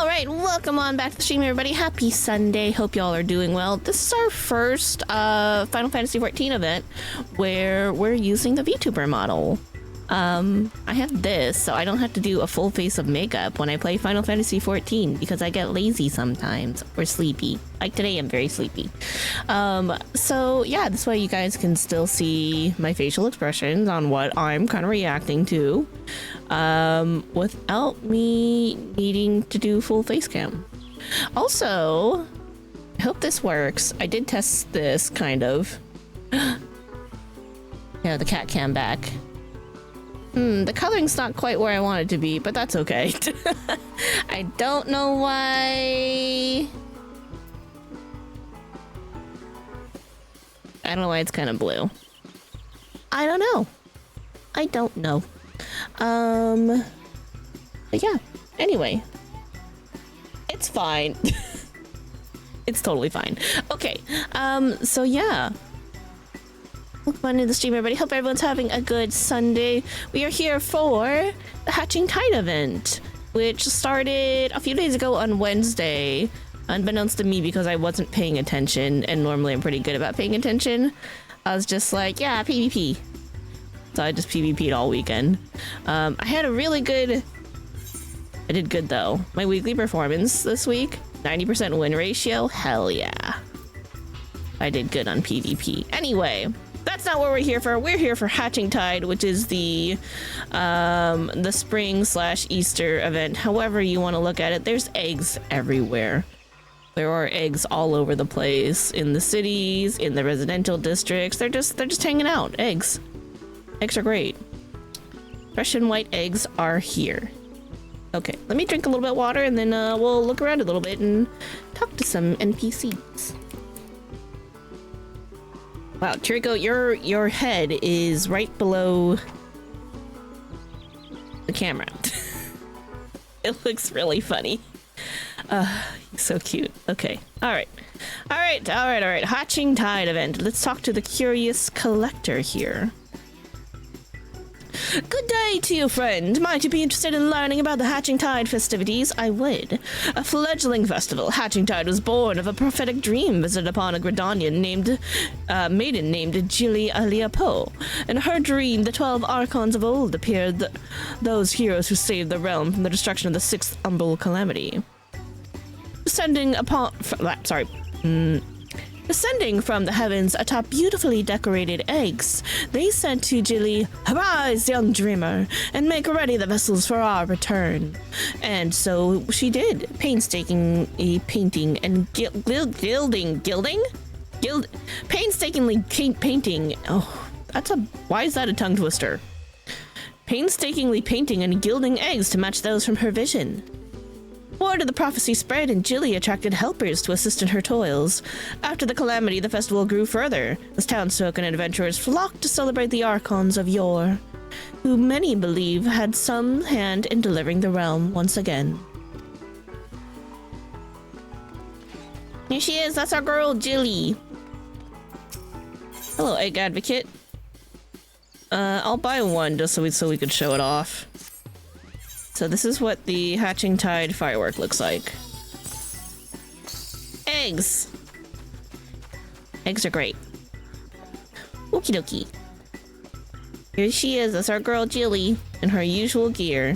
Alright, welcome on back to the stream, everybody. Happy Sunday. Hope y'all are doing well. This is our first Final Fantasy XIV event where we're using the VTuber model. I have this, so I don't have to do a full face of makeup when I play Final Fantasy XIV because I get lazy sometimes or sleepy. Like today, I'm very sleepy. So yeah, this way you guys can still see my facial expressions on what I'm kind of reacting to, without me needing to do full face cam. Also, I hope this works. I did test this kind of. Yeah, the cat cam back. The coloring's not quite where I want it to be, but that's okay. I don't know why. I don't know why it's kind of blue. I don't know. I don't know. But yeah, anyway. It's fine. It's totally fine. Okay, so yeah. Welcome on to the stream, everybody. Hope everyone's having a good Sunday. We are here for the Hatching Tide event, which started a few days ago on Wednesday, unbeknownst to me because I wasn't paying attention, and normally I'm pretty good about paying attention. I was just like, yeah, PvP. So I just PvP'd all weekend. I had a really good... I did good, though. My weekly performance this week, 90% win ratio, hell yeah. I did good on PvP. Anyway... That's not what we're here for. We're here for Hatching Tide, which is the spring/Easter event. However you want to look at it, there's eggs everywhere. There are eggs all over the place, in the cities, in the residential districts. They're just hanging out. Eggs. Eggs are great. Fresh and white eggs are here. Okay, let me drink a little bit of water and then we'll look around a little bit and talk to some NPCs. Wow, Chirico, your head is right below the camera. It looks really funny. He's so cute. Okay. All right. Hatching Tide event. Let's talk to the curious collector here. Good day to you, friend. Might you be interested in learning about the Hatching Tide festivities? I would. A fledgling festival, Hatching Tide was born of a prophetic dream visited upon a Gridanian maiden named Gilly Aliapo. In her dream, the 12 archons of old appeared, those heroes who saved the realm from the destruction of the 6th Umbral Calamity. Descending from the heavens atop beautifully decorated eggs, they said to Gilly, "Arise, young dreamer, and make ready the vessels for our return." And so she did, painstakingly painting and painstakingly painting. Oh, why is that a tongue twister? Painstakingly painting and gilding eggs to match those from her vision. Word of the prophecy spread, and Gilly attracted helpers to assist in her toils. After the calamity, the festival grew further, as townsfolk and adventurers flocked to celebrate the archons of yore, who many believe had some hand in delivering the realm once again. Here she is, that's our girl, Gilly. Hello, Egg Advocate. I'll buy one just so we could show it off. So this is what the Hatching Tide firework looks like. Eggs! Eggs are great. Okie dokie. Here she is, that's our girl Gilly, in her usual gear.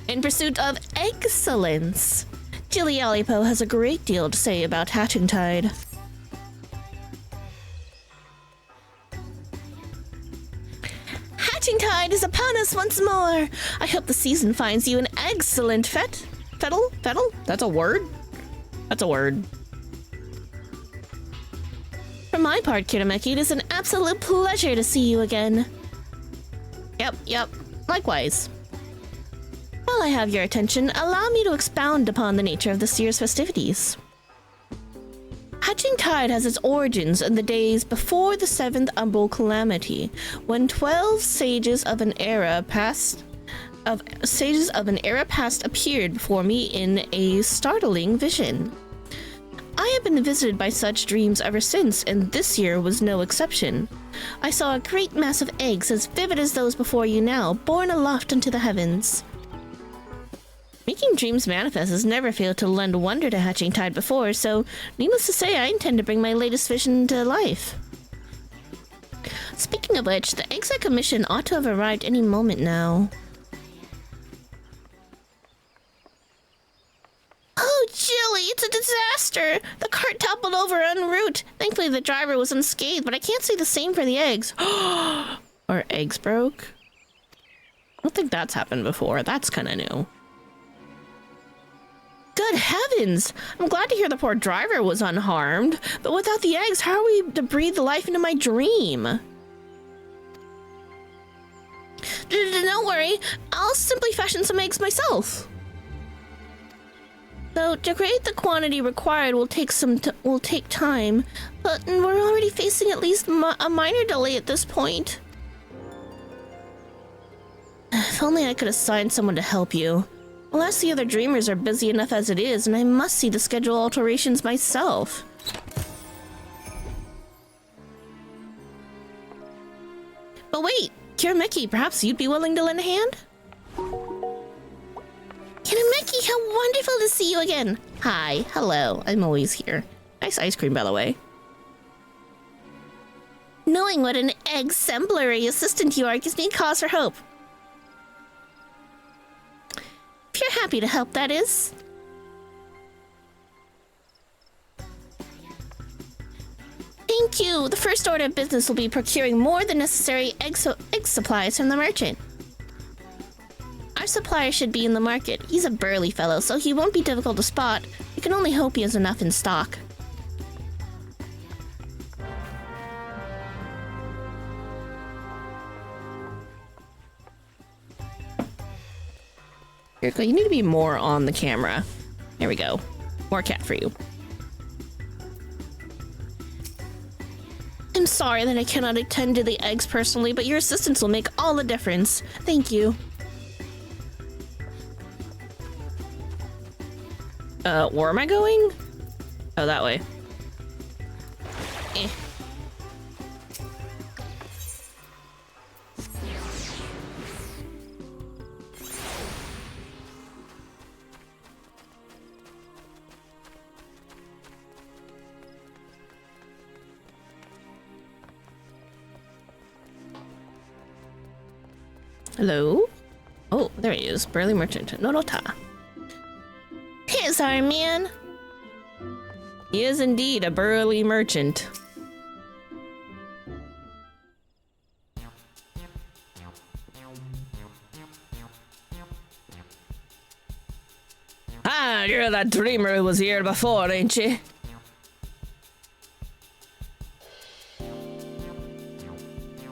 In pursuit of excellence, Gilly Alipo has a great deal to say about Hatching Tide. Hatching Tide is upon us once more. I hope the season finds you an excellent fettle? That's a word? That's a word. For my part, Kirameki, it is an absolute pleasure to see you again. Yep. Likewise. While I have your attention, allow me to expound upon the nature of this year's festivities. Hatching Tide has its origins in the days before the 7th Umbral Calamity, when 12 sages of an era past appeared before me in a startling vision. I have been visited by such dreams ever since, and this year was no exception. I saw a great mass of eggs as vivid as those before you now, borne aloft into the heavens. Making dreams manifest has never failed to lend wonder to Hatching Tide before, so needless to say, I intend to bring my latest vision to life. Speaking of which, the eggs I commissioned ought to have arrived any moment now. Oh, Jilly, it's a disaster! The cart toppled over en route. Thankfully, the driver was unscathed, but I can't say the same for the eggs. Our eggs broke? I don't think that's happened before. That's kind of new. Good heavens! I'm glad to hear the poor driver was unharmed, but without the eggs, how are we to breathe life into my dream? Don't worry, I'll simply fashion some eggs myself. Though to create the quantity required will take time, but we're already facing at least a minor delay at this point. If only I could assign someone to help you. Alas, the other dreamers are busy enough as it is, and I must see the schedule alterations myself. But wait, Kirameki, perhaps you'd be willing to lend a hand? Kirameki, how wonderful to see you again! Hi, hello, I'm always here. Nice ice cream, by the way. Knowing what an exemplary assistant you are gives me cause for hope. If you're happy to help, that is. Thank you. The first order of business will be procuring more than necessary egg supplies from the merchant. Our supplier should be in the market. He's a burly fellow, so he won't be difficult to spot. We can only hope he has enough in stock. You need to be more on the camera. There we go. More cat for you. I'm sorry that I cannot attend to the eggs personally, but your assistance will make all the difference. Thank you. Where am I going? Oh, that way. Eh. Hello? Oh, there he is. Burly merchant. Norota. Here's our man. He is indeed a burly merchant. Ah, you're that dreamer who was here before, ain't you?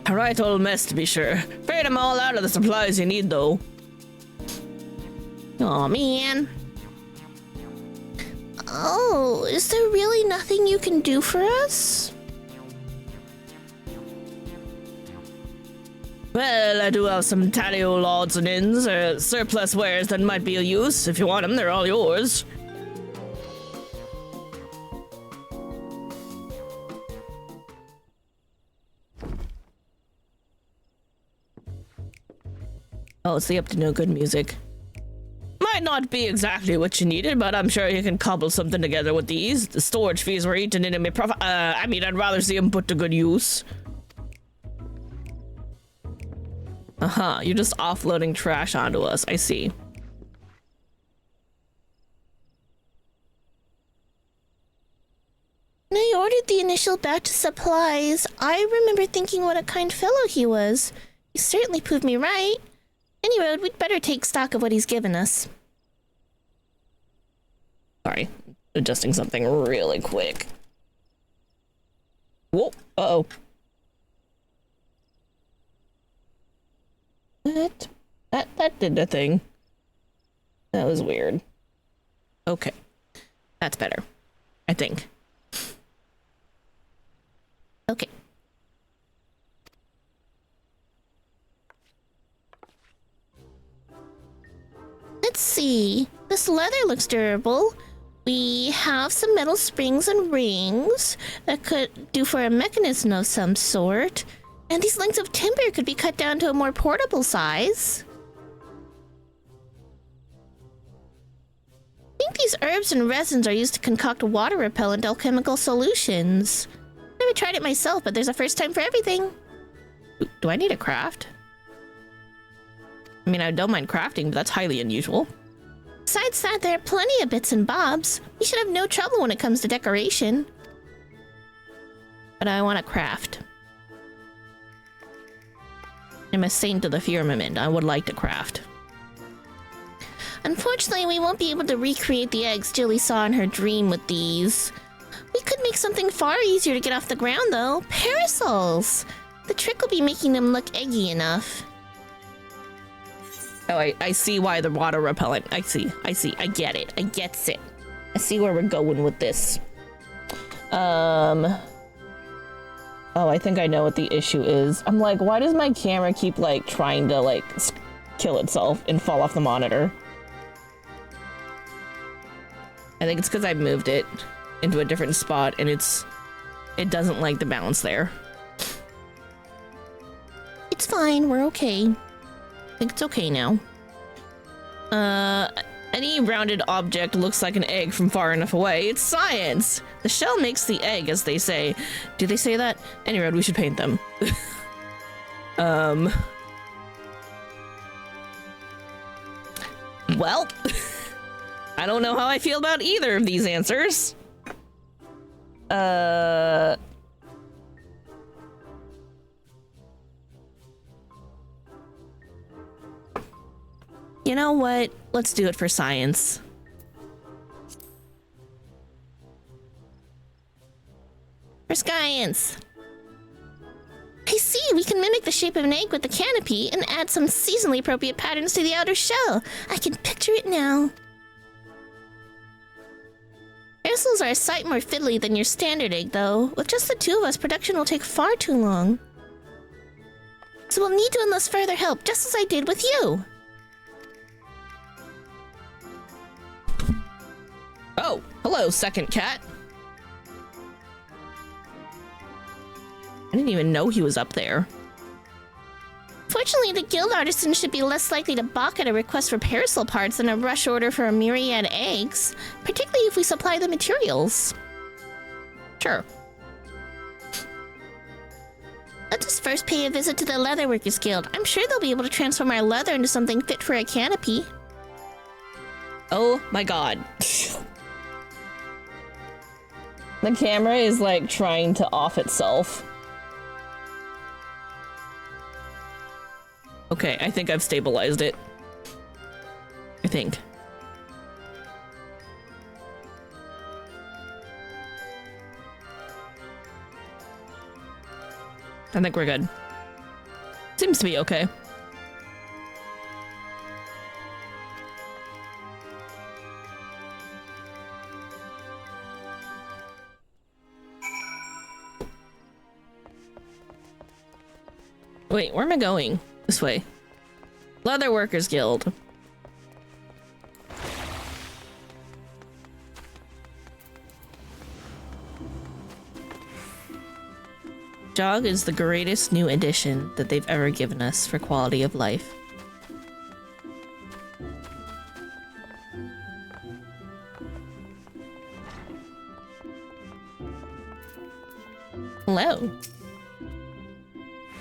A right old mess, to be sure. Afraid I'm all out of the supplies you need, though. Aw, man. Oh, is there really nothing you can do for us? Well, I do have some tatty old odds and ends, or surplus wares that might be of use. If you want them, they're all yours. Oh, it's the up to no good music. Might not be exactly what you needed, but I'm sure you can cobble something together with these. The storage fees were eaten into me profit. I mean, I'd rather see them put to good use. You're just offloading trash onto us. I see. When I ordered the initial batch of supplies, I remember thinking what a kind fellow he was. He certainly proved me right. Anyway, we'd better take stock of what he's given us. Sorry, adjusting something really quick. Whoa, uh-oh. What? That did the thing. That was weird. Okay. That's better. I think. Okay. Let's see. This leather looks durable. We have some metal springs and rings that could do for a mechanism of some sort. And these lengths of timber could be cut down to a more portable size. these herbs and resins are used to concoct water-repellent alchemical solutions. Never tried it myself, but there's a first time for everything. Do I need a craft? I mean, I don't mind crafting, but that's highly unusual. Besides that, there are plenty of bits and bobs. You should have no trouble when it comes to decoration. But I want to craft. I'm a saint of the firmament. I would like to craft. Unfortunately, we won't be able to recreate the eggs Jilly saw in her dream with these. We could make something far easier to get off the ground, though. Parasols! The trick will be making them look eggy enough. Oh, I see why the water repellent. I see. I get it. I gets it. I see where we're going with this. Oh, I think I know what the issue is. I'm like, why does my camera keep, like, trying to, like, kill itself and fall off the monitor? I think it's because I moved it into a different spot and it doesn't like the balance there. It's fine, we're okay. I think it's okay now. Any rounded object looks like an egg from far enough away. It's science! The shell makes the egg, as they say. Do they say that? Anyway, we should paint them. Well, I don't know how I feel about either of these answers. You know what? Let's do it for science. For science. I see, we can mimic the shape of an egg with the canopy and add some seasonally appropriate patterns to the outer shell. I can picture it now. Parasols are a sight more fiddly than your standard egg, though. With just the two of us, production will take far too long. So we'll need to enlist further help, just as I did with you. Oh, hello, second cat. I didn't even know he was up there. Fortunately, the guild artisan should be less likely to balk at a request for parasol parts than a rush order for a myriad eggs, particularly if we supply the materials. Sure. Let us first pay a visit to the Leatherworkers Guild. I'm sure they'll be able to transform our leather into something fit for a canopy. Oh my god. The camera is like trying to off itself. Okay, I think I've stabilized it. I think. I think we're good. Seems to be okay. Wait, where am I going? This way. Leatherworkers Guild. Jog is the greatest new addition that they've ever given us for quality of life. Hello.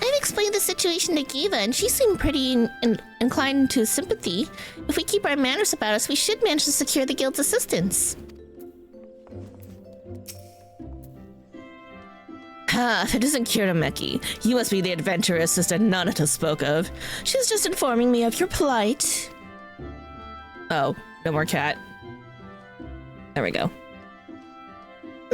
I've explained the situation to Giva, and she seemed pretty inclined to sympathy. If we keep our manners about us, we should manage to secure the guild's assistance. Ah, if it isn't Kirameki, you must be the adventurer assistant Nanata spoke of. She's just informing me of your plight. Oh, no more cat. There we go.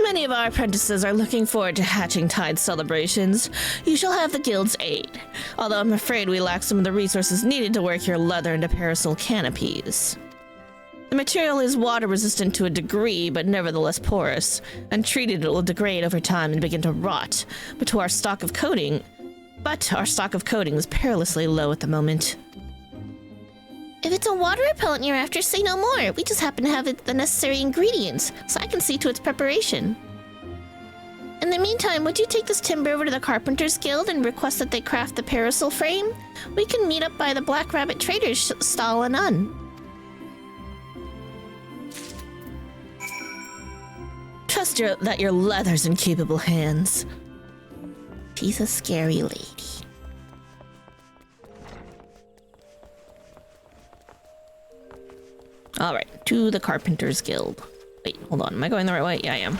Many of our apprentices are looking forward to Hatching Tide celebrations. You shall have the guild's aid, although I'm afraid we lack some of the resources needed to work your leather into parasol canopies. The material is water resistant to a degree, but nevertheless porous. Untreated, it will degrade over time and begin to rot. But our stock of coating is perilously low at the moment. If it's a water repellent you're after, say no more. We just happen to have the necessary ingredients, so I can see to its preparation. In the meantime, would you take this timber over to the Carpenters Guild and request that they craft the parasol frame? We can meet up by the Black Rabbit Trader's stall in Unn. trust that your leather's in capable hands. She's a scary lady. Alright, to the Carpenter's Guild. Wait, hold on. Am I going the right way? Yeah, I am.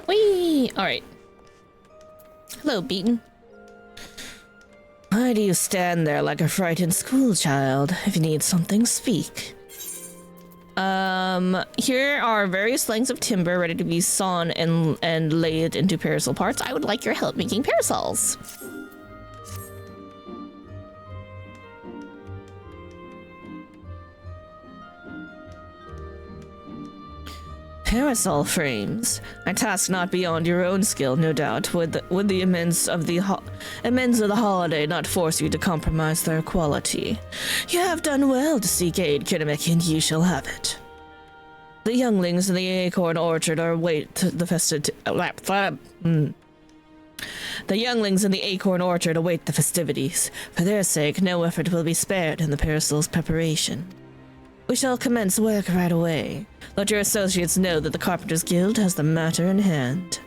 Whee! Alright. Hello, Beaton. Why do you stand there like a frightened schoolchild? If you need something, speak. Here are various lengths of timber ready to be sawn and laid into parasol parts. I would like your help making parasols. Parasol frames. A task not beyond your own skill, no doubt. Would the amends of the holiday not force you to compromise their quality? You have done well to seek aid, Kinemeki, and you shall have it. The younglings in the acorn orchard await the festivities. For their sake, no effort will be spared in the parasol's preparation. We shall commence work right away. Let your associates know that the Carpenter's Guild has the matter in hand.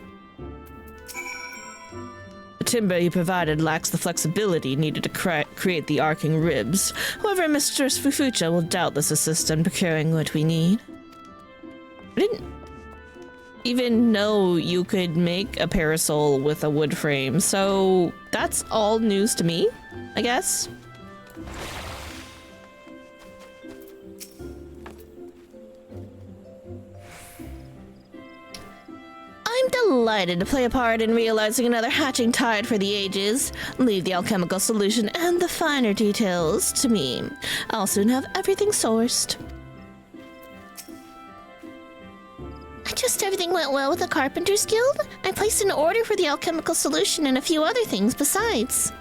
The timber you provided lacks the flexibility needed to create the arcing ribs. However, Mistress Fufucha will doubtless assist in procuring what we need. I didn't even know you could make a parasol with a wood frame, so that's all news to me, I guess. I'm delighted to play a part in realizing another hatching tide for the ages. Leave the alchemical solution and the finer details to me. I'll soon have everything sourced. I trust everything went well with the Carpenter's Guild. I placed an order for the alchemical solution and a few other things besides.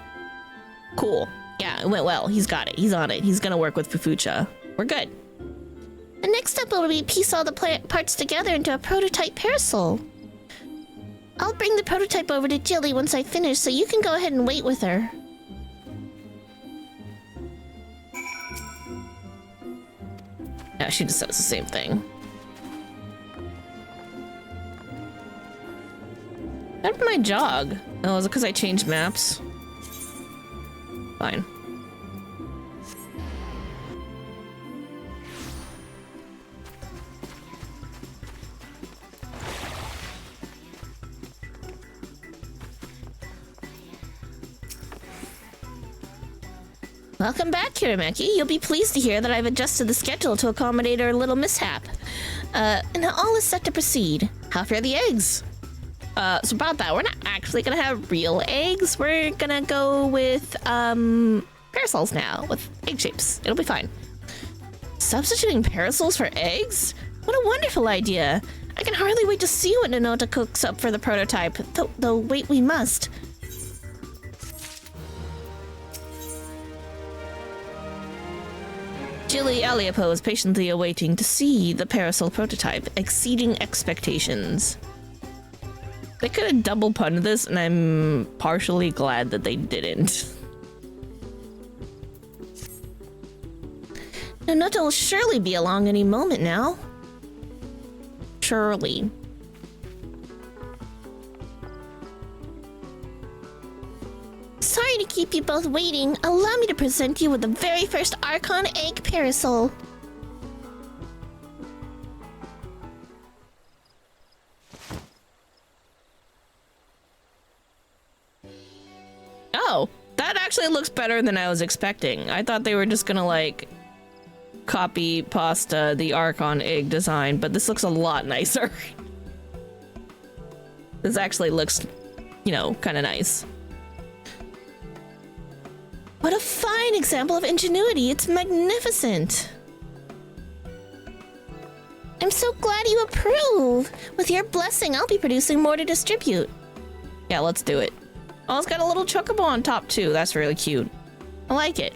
Cool. Yeah, it went well. He's got it. He's on it. He's gonna work with Fufucha. We're good. The next step will be piece all the parts together into a prototype parasol. I'll bring the prototype over to Jilly once I finish, so you can go ahead and wait with her. Yeah, she just says the same thing. What happened to my jog? Oh, is it because I changed maps? Fine. Welcome back, Kinemeki. You'll be pleased to hear that I've adjusted the schedule to accommodate our little mishap. And all is set to proceed. How fare the eggs? So about that, we're not actually gonna have real eggs. We're gonna go with, parasols now, with egg shapes. It'll be fine. Substituting parasols for eggs? What a wonderful idea. I can hardly wait to see what Nanota cooks up for the prototype, though wait we must. Jilly Aliopo is patiently awaiting to see the parasol prototype, exceeding expectations. They could have double punned this, and I'm partially glad that they didn't. Nanota will surely be along any moment now. Surely. Sorry to keep you both waiting. Allow me to present you with the very first Archon Egg Parasol. Oh, that actually looks better than I was expecting. I thought they were just gonna, like, copy pasta the Archon egg design, but this looks a lot nicer. This actually looks, you know, kind of nice. What a fine example of ingenuity. It's magnificent. I'm so glad you approve. With your blessing, I'll be producing more to distribute. Yeah, let's do it. Oh, it's got a little chocobo on top too. That's really cute. I like it.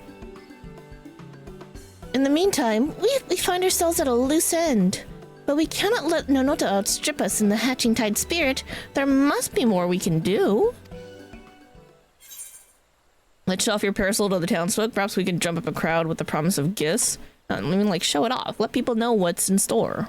In the meantime, we find ourselves at a loose end. But we cannot let Nonota outstrip us in the hatching tide spirit. There must be more we can do. Let's show off your parasol to the townsfolk. Perhaps we can drum up a crowd with the promise of gifts. I mean, like, show it off. Let people know what's in store.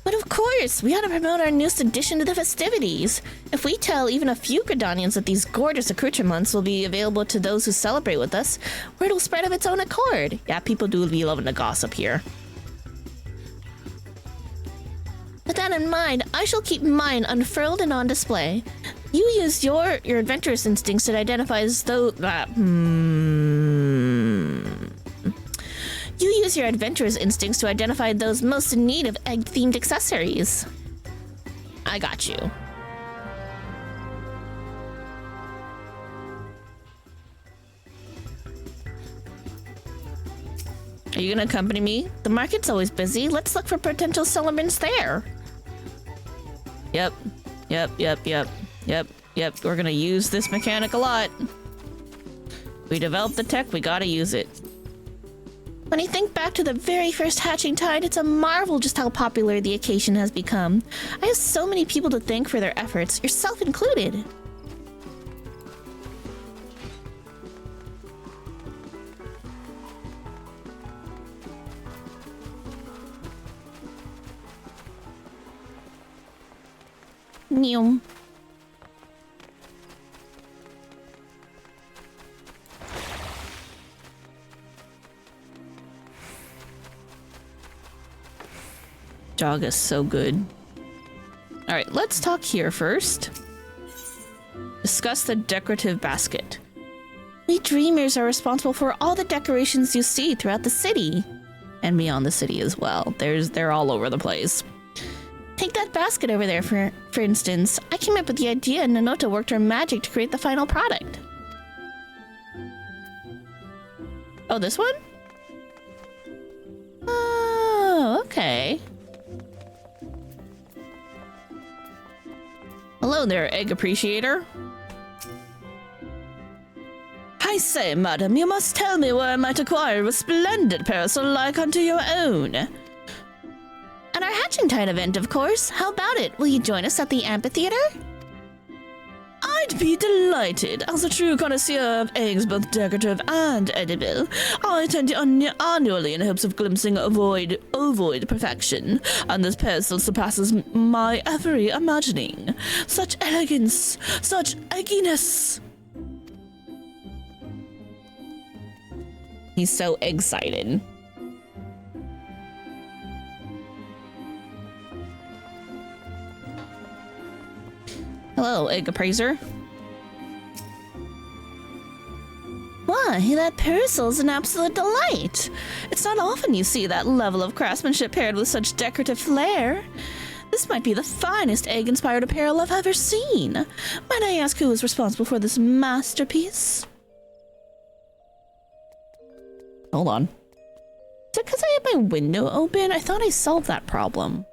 But of course, we ought to promote our newest addition to the festivities. If we tell even a few Gridanians that these gorgeous accoutrements will be available to those who celebrate with us, word will spread of its own accord. Yeah, people do be loving to gossip here. With that in mind, I shall keep mine unfurled and on display. You use your adventurous instincts to identify as though... You use your adventurous instincts to identify those most in need of egg-themed accessories. I got you. Are you gonna accompany me? The market's always busy. Let's look for potential celebrants there. Yep. We're gonna use this mechanic a lot. We developed the tech, we gotta use it. When you think back to the very first hatching tide, it's a marvel just how popular the occasion has become. I have so many people to thank for their efforts, yourself included. Meow. Jog is so good. All right, let's talk here first. Discuss the decorative basket. We dreamers are responsible for all the decorations you see throughout the city. And beyond the city as well. They're all over the place. Take that basket over there, for instance. I came up with the idea and Nonota worked her magic to create the final product. Oh, this one? Oh, okay. Hello there, egg appreciator. I say, madam, you must tell me where I might acquire a splendid parasol like unto your own. At our hatching tide event, of course. How about it? Will you join us at the amphitheater? I'd be delighted. As a true connoisseur of eggs, both decorative and edible, I attend annually in hopes of glimpsing ovoid perfection, and this parasol surpasses my every imagining. Such elegance, such egginess. He's so excited. Hello, egg appraiser. Why, that parasol's an absolute delight. It's not often you see that level of craftsmanship paired with such decorative flair. This might be the finest egg-inspired apparel I've ever seen. Might I ask who is responsible for this masterpiece? Hold on. Is it because I had my window open? I thought I solved that problem.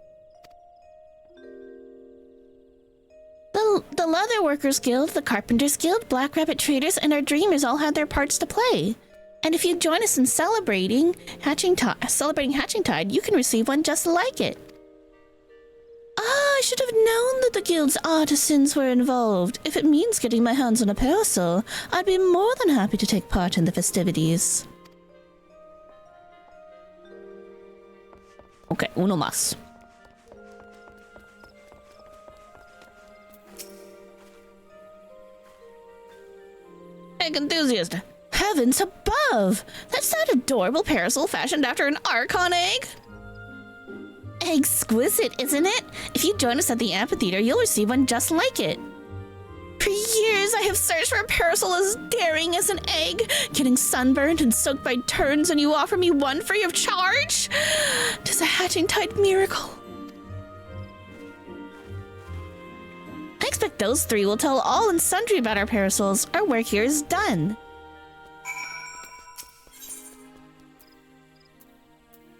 The Leather Workers Guild, the Carpenters Guild, Black Rabbit Traders, and our Dreamers all had their parts to play. And if you join us in celebrating Hatching Tide, you can receive one just like it. Ah, I should have known that the Guild's artisans were involved. If it means getting my hands on a parasol, I'd be more than happy to take part in the festivities. Okay, uno más. Egg enthusiast. Heavens above! That's that adorable parasol fashioned after an Archon egg? Exquisite, isn't it? If you join us at the amphitheater, you'll receive one just like it. For years, I have searched for a parasol as daring as an egg, getting sunburned and soaked by turns, and you offer me one free of charge? 'Tis a hatching tide miracle. I expect those three will tell all and sundry about our parasols. Our work here is done.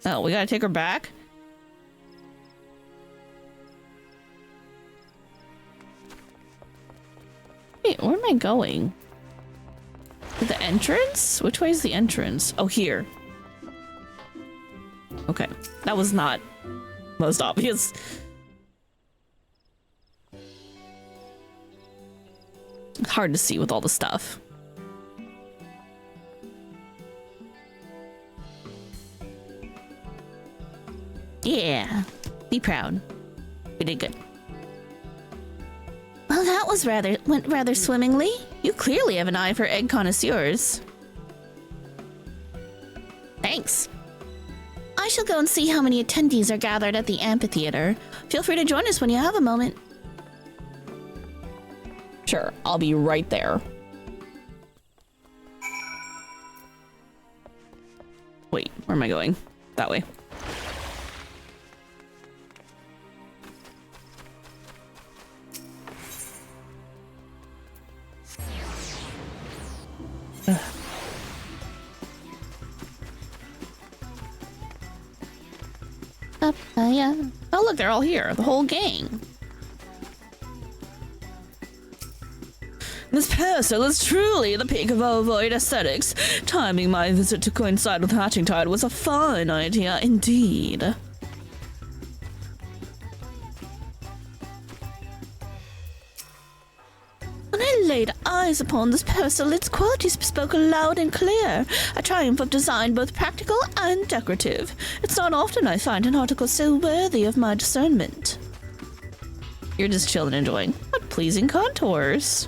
Oh, we gotta take her back? Wait, where am I going? The entrance? Which way is the entrance? Oh, here. Okay, that was not most obvious. It's hard to see with all the stuff. Yeah, be proud. We did good. Well, that went rather swimmingly. You clearly have an eye for egg connoisseurs. Thanks. I shall go and see how many attendees are gathered at the amphitheater. Feel free to join us when you have a moment. Sure, I'll be right there. Wait, where am I going? That way. Yeah. Oh, look, they're all here. The whole gang. This parcel is truly the peak of our VoD aesthetics. Timing my visit to coincide with hatching tide was a fine idea indeed. When I laid eyes upon this parcel, its qualities spoke loud and clear. A triumph of design, both practical and decorative. It's not often I find an article so worthy of my discernment. You're just chilling and enjoying. What pleasing contours.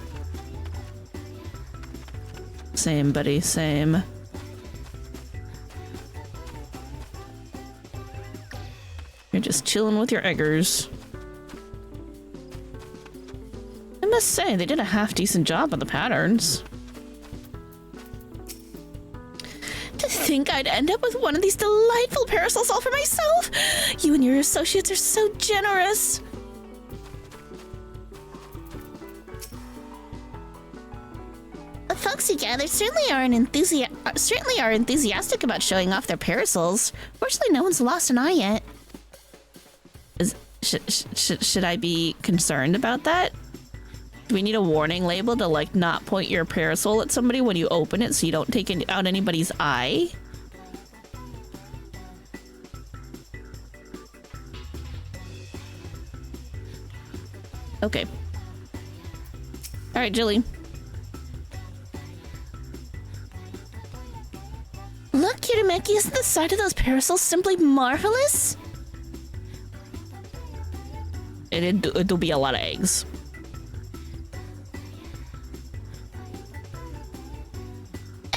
Same, buddy, same. You're just chilling with your eggers. I must say, they did a half-decent job on the patterns. To think I'd end up with one of these delightful parasols all for myself! You and your associates are so generous! The folks you gather certainly are enthusiastic about showing off their parasols. Fortunately, no one's lost an eye yet. Should I be concerned about that? Do we need a warning label to, like, not point your parasol at somebody when you open it so you don't take out anybody's eye? Okay. Alright, Jilly. Look, Kirameki, isn't the sight of those parasols simply marvelous? It'll be a lot of eggs.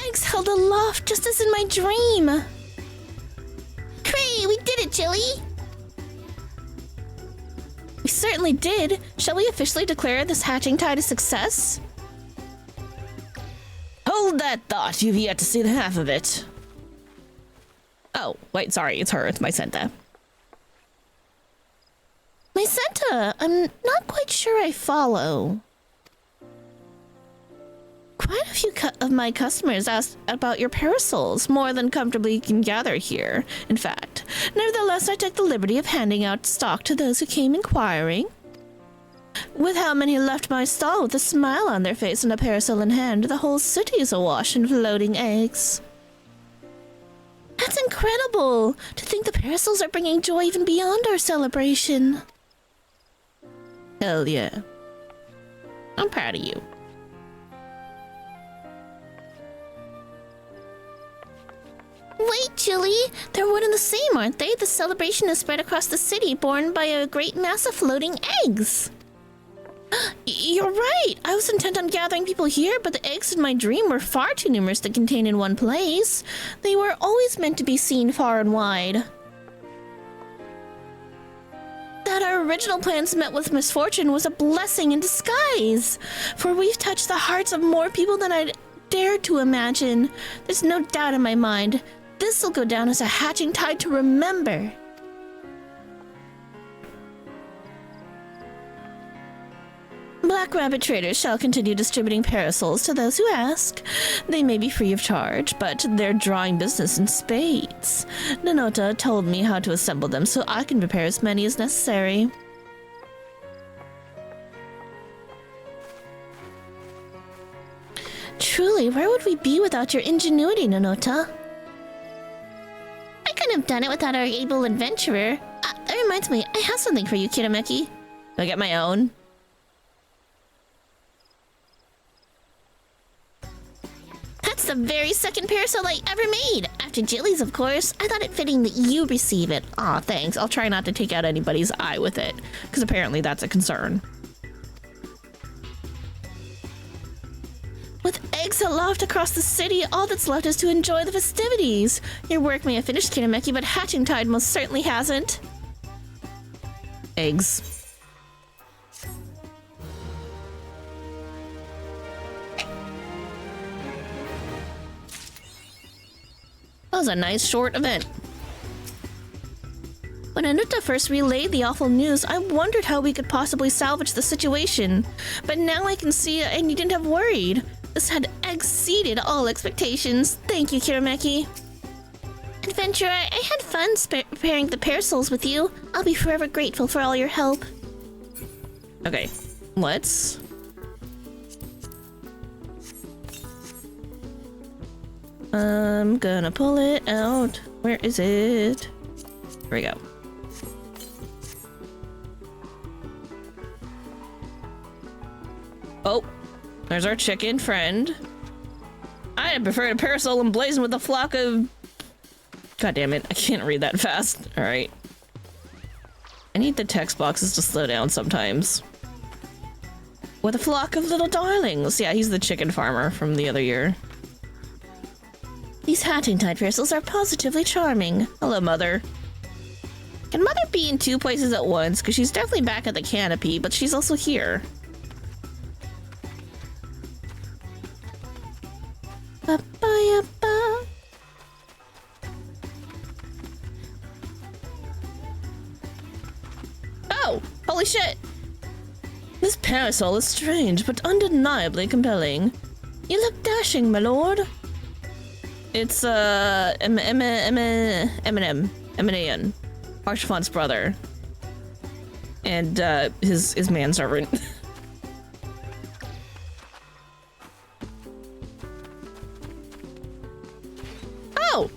Eggs held aloft just as in my dream. Cray, we did it, Jilly! We certainly did. Shall we officially declare this hatching tide a success? Hold that thought. You've yet to see the half of it. Oh, wait, sorry. It's her. It's my Senta. My Senta, I'm not quite sure I follow. Quite a few of my customers asked about your parasols, more than comfortably can gather here, in fact. Nevertheless, I took the liberty of handing out stock to those who came inquiring. With how many left my stall with a smile on their face and a parasol in hand, the whole city is awash in floating eggs. That's incredible! To think the parasols are bringing joy even beyond our celebration. Hell yeah. I'm proud of you. Wait, Chili! They're one and the same, aren't they? The celebration is spread across the city, borne by a great mass of floating eggs. You're right! I was intent on gathering people here, but the eggs in my dream were far too numerous to contain in one place. They were always meant to be seen far and wide. That our original plans met with misfortune was a blessing in disguise, for we've touched the hearts of more people than I'd dared to imagine. There's no doubt in my mind, this'll go down as a hatching tide to remember. Black Rabbit traders shall continue distributing parasols to those who ask. They may be free of charge, but they're drawing business in spades. Nanota told me how to assemble them, so I can prepare as many as necessary. truly, where would we be without your ingenuity, Nanota? I couldn't have done it without our able adventurer. That reminds me, I have something for you, Kirameki. Do I get my own? That's the very second parasol I ever made! After Jilly's, of course. I thought it fitting that you receive it. Aw, thanks. I'll try not to take out anybody's eye with it, because apparently that's a concern. With eggs aloft across the city, all that's left is to enjoy the festivities. Your work may have finished, Kirameki, but hatching tide most certainly hasn't. Eggs. That was a nice short event. When Anuta first relayed the awful news, I wondered how we could possibly salvage the situation. But now I can see I needn't have worried. This had exceeded all expectations. Thank you, Kirameki. Adventurer, I had fun preparing the parasols with you. I'll be forever grateful for all your help. Okay, let's... I'm gonna pull it out. Where is it? Here we go. Oh, there's our chicken friend. I prefer to parasol emblazoned with a flock of... God damn it, I can't read that fast. Alright. I need the text boxes to slow down sometimes. With a flock of little darlings. Yeah, he's the chicken farmer from the other year. These hatching tide parasols are positively charming. Hello, Mother. Can Mother be in two places at once? Because she's definitely back at the canopy, but she's also here. Ba-ba-ya-ba. Oh! Holy shit! This parasol is strange, but undeniably compelling. You look dashing, my lord. It's, Eminem, Archfont's brother. And, his manservant. Oh!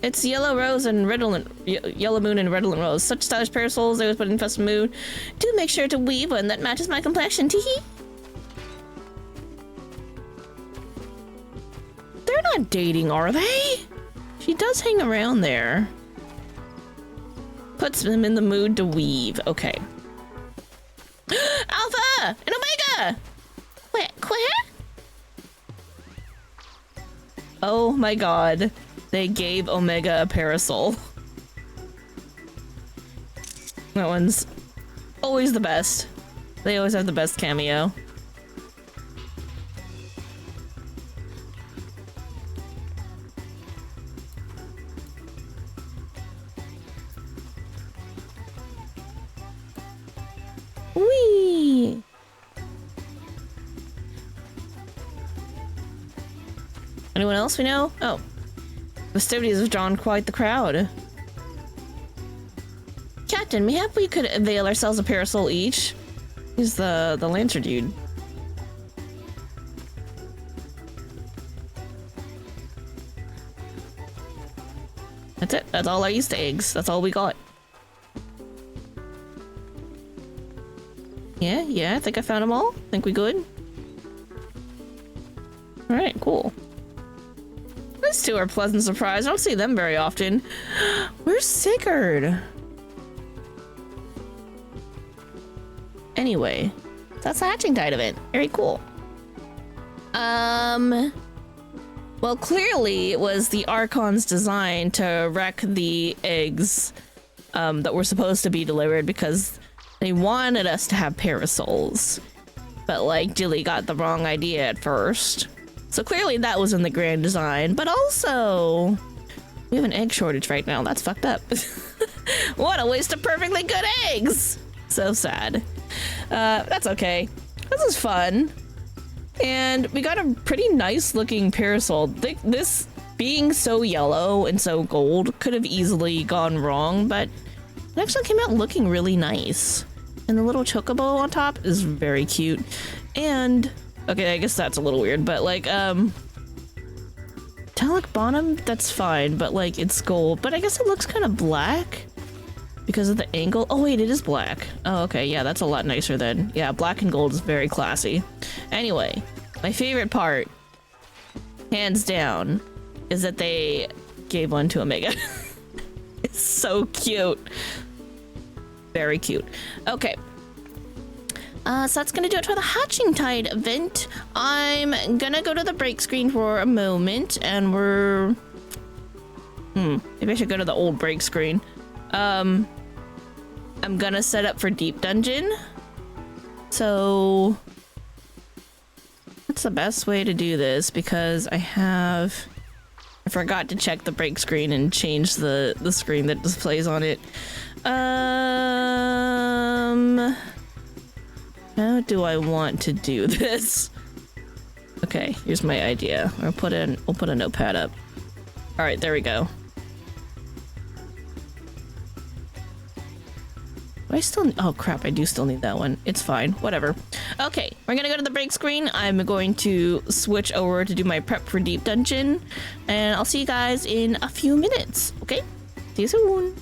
It's Yellow Rose and Redolent, Yellow Moon and Redolent Rose. Such stylish parasols, they always put in festive mood. Do make sure to weave one that matches my complexion, teehee. They're not dating, are they? She does hang around there. Puts them in the mood to weave. Okay. Alpha! And Omega! Wait, where? Oh my god. They gave Omega a parasol. That one's always the best. They always have the best cameo. Whee! Anyone else we know? Oh. Festivities have drawn quite the crowd. Captain, mayhap we could avail ourselves a parasol each. He's the Lancer dude. That's it. That's all our Easter eggs. That's all we got. Yeah, I think I found them all. Think we good? Alright, cool. These two are a pleasant surprise. I don't see them very often. Where's Sigurd? Anyway, that's the hatching tide event. Very cool. Well, clearly it was the Archon's design to wreck the eggs that were supposed to be delivered because they wanted us to have parasols. But, like, Jilly got the wrong idea at first. So clearly that was in the grand design, but also we have an egg shortage right now. That's fucked up. What a waste of perfectly good eggs. So sad. That's okay. This is fun. And we got a pretty nice looking parasol. This being so yellow and so gold could have easily gone wrong, but it actually came out looking really nice. And the little chocobo on top is very cute. And Okay, I guess that's a little weird, but like, metallic bottom, that's fine, but like, it's gold. But I guess it looks kind of black because of the angle. Oh wait, it is black. Oh, okay, yeah, that's a lot nicer then. Yeah, black and gold is very classy. Anyway, my favorite part, hands down, is that they gave one to Omega. It's so cute. Very cute. Okay. So that's gonna do it for the Hatching Tide event. I'm gonna go to the break screen for a moment, and we're... maybe I should go to the old break screen. I'm gonna set up for Deep Dungeon. So... what's the best way to do this? Because I forgot to check the break screen and change the screen that displays on it. How do I want to do this? Okay, here's my idea. We'll put a notepad up. All right, there we go. Do I still... oh crap, I do still need that one. It's fine, whatever. Okay, we're gonna go to the break screen. I'm going to switch over to do my prep for Deep Dungeon, and I'll see you guys in a few minutes, okay? See you soon.